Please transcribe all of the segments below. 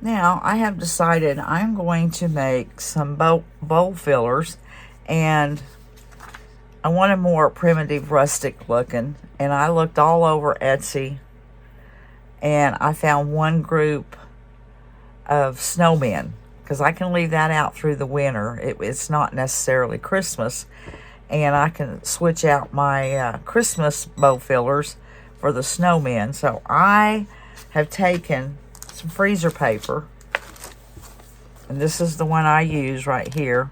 Now I have decided I'm going to make some bowl fillers, and I wanted more primitive, rustic looking, and I looked all over Etsy, and I found one group of snowmen, because I can leave that out through the winter. It's not necessarily Christmas, and I can switch out my Christmas bow fillers for the snowmen. So I have taken some freezer paper, and this is the one I use right here,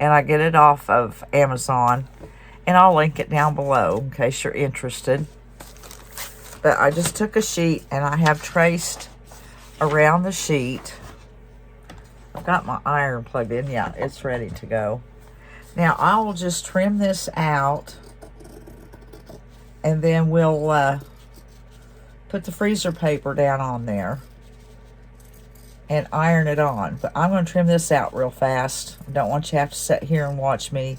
and I get it off of Amazon, and I'll link it down below in case you're interested. But I just took a sheet and I have traced around the sheet. I've got my iron plugged in. Yeah, it's ready to go. Now I will just trim this out, and then we'll put the freezer paper down on there and iron it on. But I'm going to trim this out real fast. I don't want you to have to sit here and watch me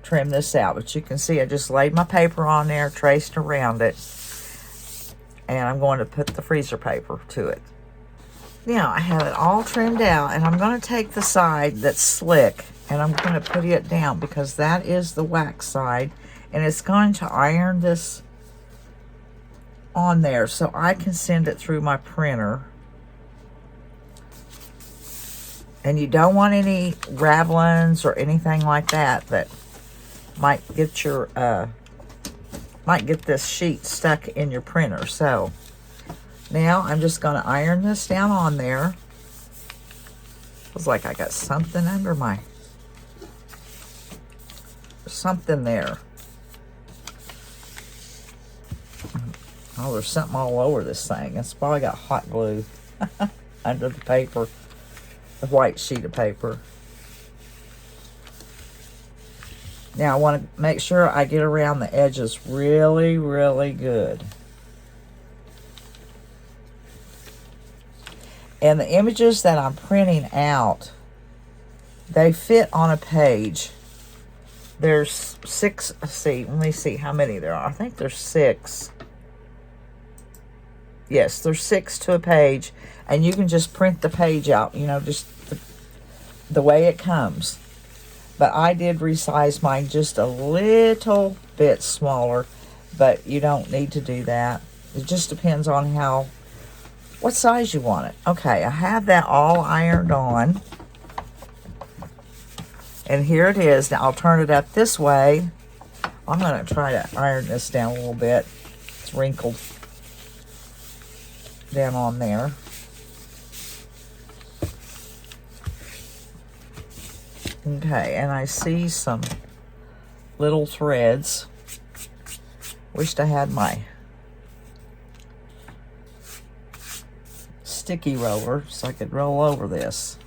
trim this out. But you can see I just laid my paper on there, traced around it, and I'm going to put the freezer paper to it. Now I have it all trimmed out, and I'm going to take the side that's slick, and I'm going to put it down because that is the wax side, and it's going to iron this on there so I can send it through my printer. And you don't want any ravelings or anything like that that might get your might get this sheet stuck in your printer. So now I'm just going to iron this down on there. Feels like I got something under my something there. Oh, there's something all over this thing. It's probably got hot glue under the paper, the white sheet of paper. Now I want to make sure I get around the edges really, really good. And the images that I'm printing out, they fit on a page. There's 6, let me see how many there are. I think there's 6. Yes, there's 6 to a page, and you can just print the page out, you know, just the way it comes. But I did resize mine just a little bit smaller, but you don't need to do that. It just depends on what size you want it. Okay, I have that all ironed on. And here it is. Now I'll turn it up this way. I'm going to try to iron this down a little bit. It's wrinkled down on there. Okay, and I see some little threads. Wished I had my sticky roller so I could roll over this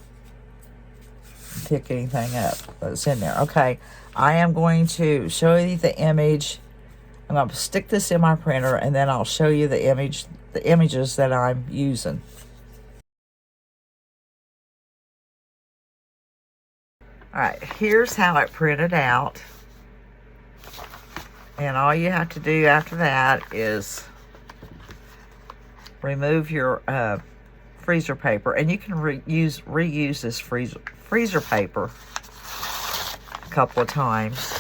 and pick anything up that's in there. Okay, I am going to show you the image. I'm going to stick this in my printer, and then I'll show you the images that I'm using. Alright, here's how it printed out. And all you have to do after that is remove your freezer paper. And you can reuse this freezer paper a couple of times.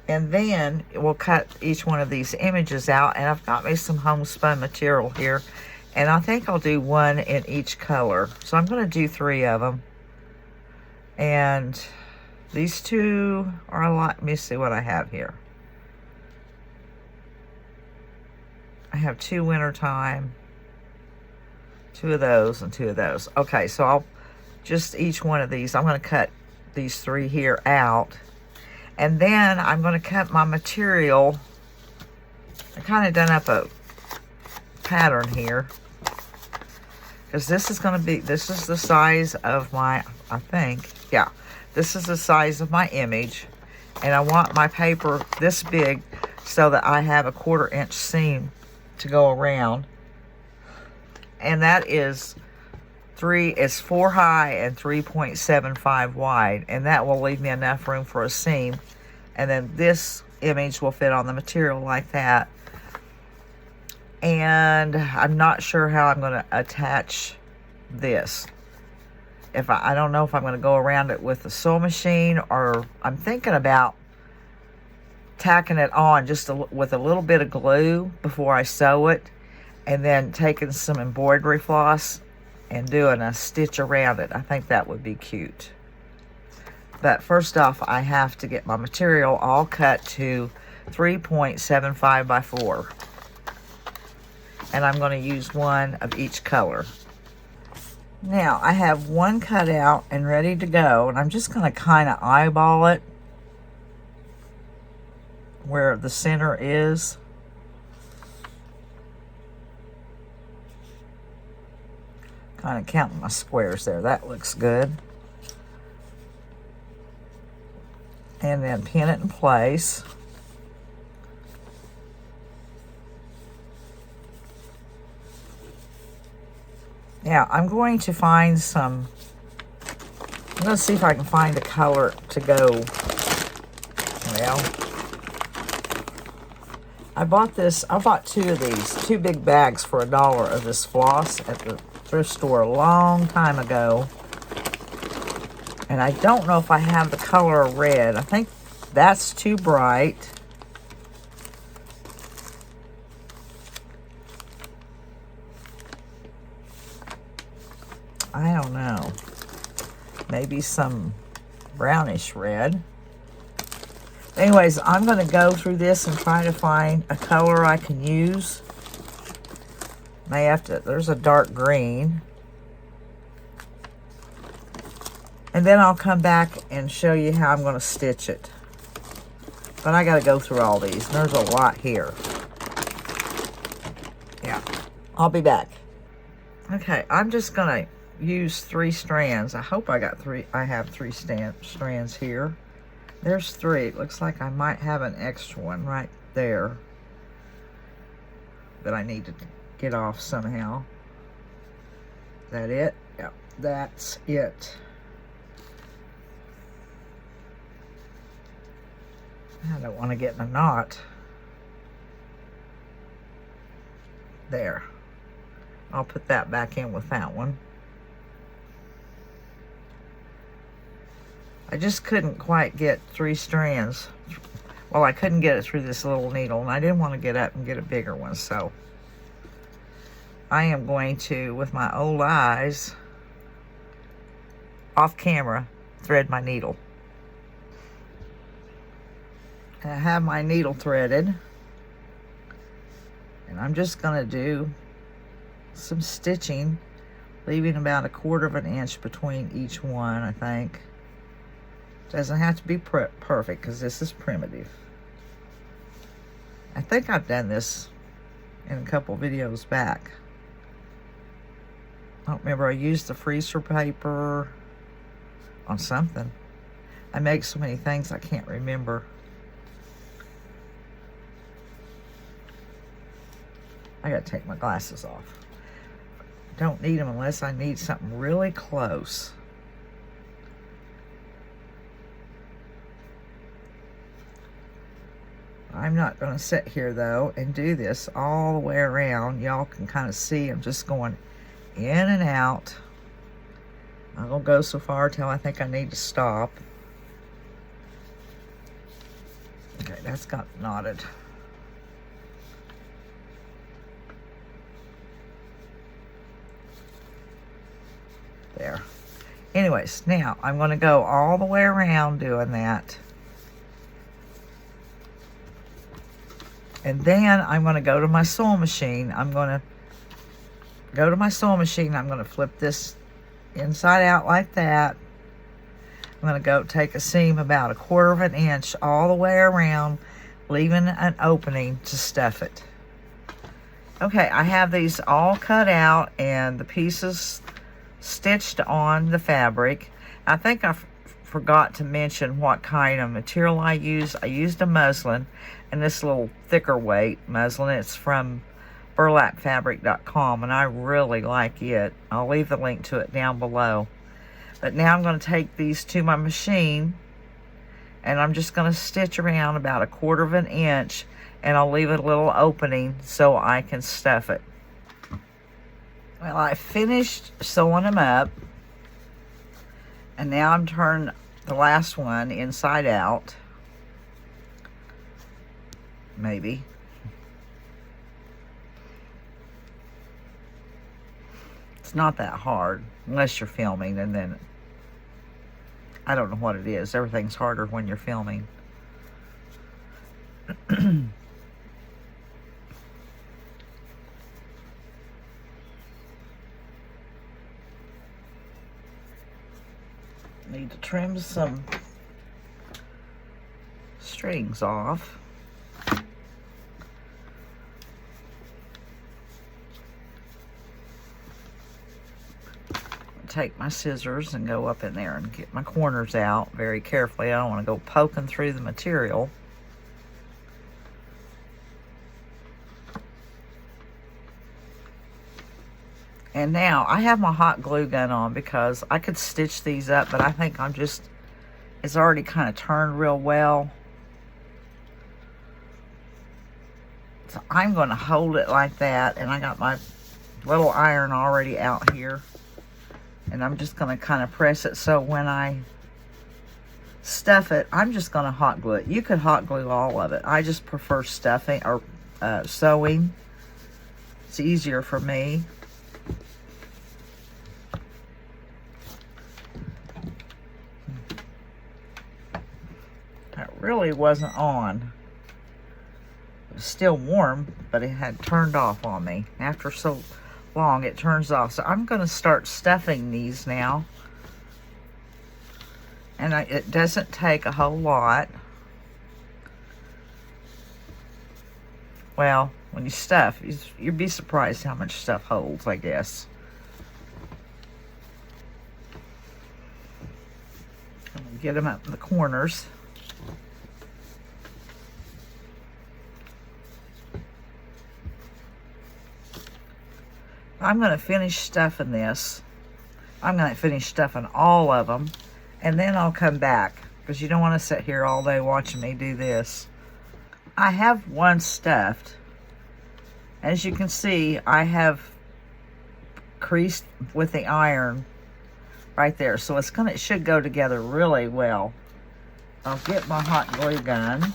And then we'll cut each one of these images out. And I've got me some homespun material here. And I think I'll do one in each color. So I'm going to do 3 of them. And these 2 are a lot. Let me see what I have here. I have 2 wintertime, 2 of those, and 2 of those. Okay, so I'll just each one of these, I'm going to cut these 3 here out. And then I'm going to cut my material. I kind of done up a pattern here, because this is going to be, this is the size of my, I think, yeah, this is the size of my image, and I want my paper this big so that I have a 1/4 inch seam to go around, and that is 4 high and 3.75 wide, and that will leave me enough room for a seam. And then this image will fit on the material like that. and I'm not sure how I'm going to attach this. If I don't know if I'm going to go around it with the sewing machine, or I'm thinking about tacking it on just with a little bit of glue before I sew it, and then taking some embroidery floss and doing a stitch around it. I think that would be cute. But first off, I have to get my material all cut to 3.75 by 4. And I'm going to use one of each color. Now, I have one cut out and ready to go, and I'm just going to kind of eyeball it where the center is. Kind of counting my squares there. That looks good. And then pin it in place. Now, I'm going to find some, I'm going to see if I can find a color to go. Well, I bought 2 of these, 2 big bags for $1 of this floss at the thrift store a long time ago. And I don't know if I have the color red. I think that's too bright. I don't know. Maybe some brownish red. Anyways, I'm going to go through this and try to find a color I can use. May have to, there's a dark green. And then I'll come back and show you how I'm going to stitch it. But I got to go through all these. There's a lot here. Yeah, I'll be back. Okay, I'm just going to use 3 strands. I hope I have 3 strands here. There's 3. It looks like I might have an extra one right there that I need to get off somehow. Is that it? Yep, that's it. I don't want to get in a knot. There. I'll put that back in with that one. I just couldn't quite get 3 strands. Well, I couldn't get it through this little needle, and I didn't want to get up and get a bigger one, so I am going to, with my old eyes, off camera, thread my needle. And I have my needle threaded, and I'm just going to do some stitching, leaving about 1/4 of an inch between each one, I think. Doesn't have to be perfect, because this is primitive. I think I've done this in a couple videos back. I don't remember. I used the freezer paper on something. I make so many things I can't remember. I gotta take my glasses off. Don't need them unless I need something really close. I'm not going to sit here, though, and do this all the way around. Y'all can kind of see I'm just going in and out. I won't go so far till I think I need to stop. Okay, that's got knotted. There. Anyways, now I'm going to go all the way around doing that. And then I'm going to go to my sewing machine. I'm going to go to my sewing machine. I'm going to flip this inside out like that. I'm going to go take a seam about 1/4 of an inch all the way around, leaving an opening to stuff it. Okay, I have these all cut out and the pieces stitched on the fabric. I think I forgot to mention what kind of material I used. I used a muslin, and this little thicker weight muslin. It's from burlapfabric.com, and I really like it. I'll leave the link to it down below. But now I'm going to take these to my machine And I'm just going to stitch around about 1/4 of an inch, and I'll leave a little opening so I can stuff it. Well, I finished sewing them up, and now I'm turning the last one inside out. Maybe. It's not that hard unless you're filming, and then I don't know what it is. Everything's harder when you're filming. Need to trim some strings off. Take my scissors and go up in there and get my corners out very carefully. I don't want to go poking through the material. And now I have my hot glue gun on because I could stitch these up, but I think it's already kind of turned real well. So I'm going to hold it like that, and I got my little iron already out here. And I'm just going to kind of press it so when I stuff it, I'm just going to hot glue it. You could hot glue all of it. I just prefer stuffing or sewing. It's easier for me. That really wasn't on. It was still warm, but it had turned off on me. After so long, it turns off. So I'm going to start stuffing these now. And it doesn't take a whole lot. Well, when you stuff, you'd be surprised how much stuff holds, I guess. I'm going to get them up in the corners. I'm going to finish stuffing this. I'm going to finish stuffing all of them, and then I'll come back, because you don't want to sit here all day watching me do this. I have one stuffed. As you can see, I have creased with the iron right there, so it should go together really well. I'll get my hot glue gun.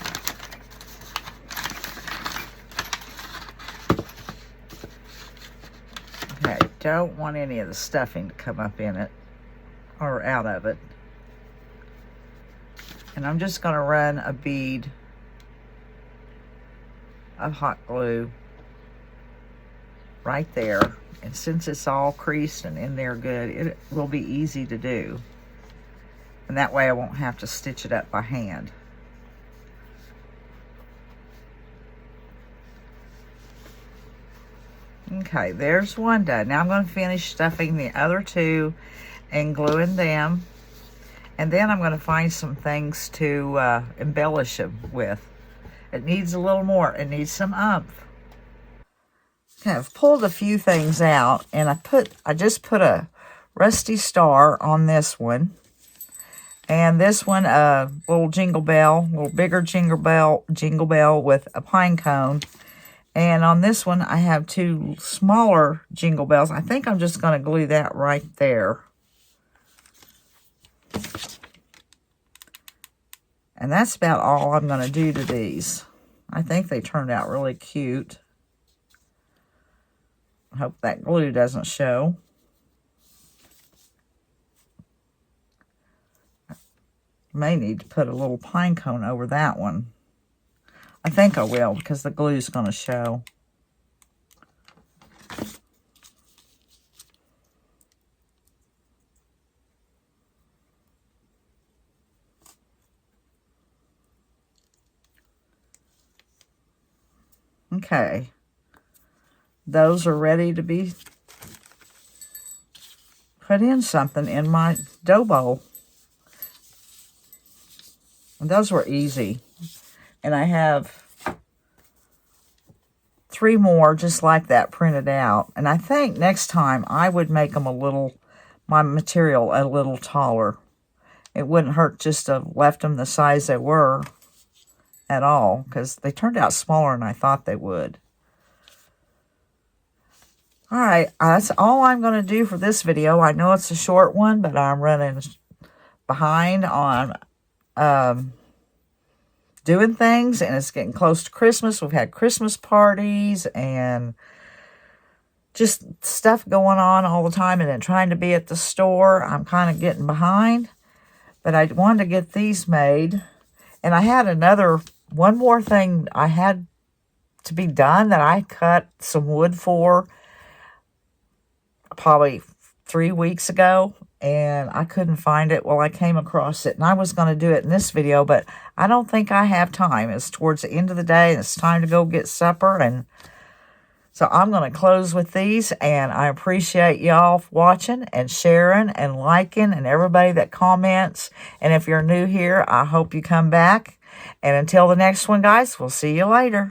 Okay, don't want any of the stuffing to come up in it or out of it. And I'm just going to run a bead of hot glue right there. And since it's all creased and in there good, it will be easy to do. And that way I won't have to stitch it up by hand. Okay, there's one done. Now I'm going to finish stuffing the other two and gluing them. And then I'm going to find some things to embellish them with. It needs a little more. It needs some oomph. Okay, I've pulled a few things out, and I just put a rusty star on this one. And this one, a little jingle bell, a little bigger jingle bell with a pine cone. And on this one, I have two smaller jingle bells. I think I'm just going to glue that right there. And that's about all I'm going to do to these. I think they turned out really cute. I hope that glue doesn't show. May need to put a little pine cone over that one. I think I will, because the glue's going to show. Okay. Those are ready to be put in something in my dough bowl. And those were easy. And I have 3 more just like that printed out. And I think next time I would make them my material a little taller. it wouldn't hurt just to have left them the size they were at all, because they turned out smaller than I thought they would. All right, that's all I'm going to do for this video. I know it's a short one, but I'm running behind on doing things, and it's getting close to Christmas. We've had Christmas parties and just stuff going on all the time, and then trying to be at the store. I'm kind of getting behind, but I wanted to get these made. And I had one more thing I had to be done that I cut some wood for probably 3 weeks ago, and I couldn't find it. Well, I came across it, and I was going to do it in this video, but I don't think I have time. It's towards the end of the day, and it's time to go get supper, and so I'm going to close with these, and I appreciate y'all watching and sharing and liking and everybody that comments. And if you're new here, I hope you come back. And until the next one, guys, we'll see you later.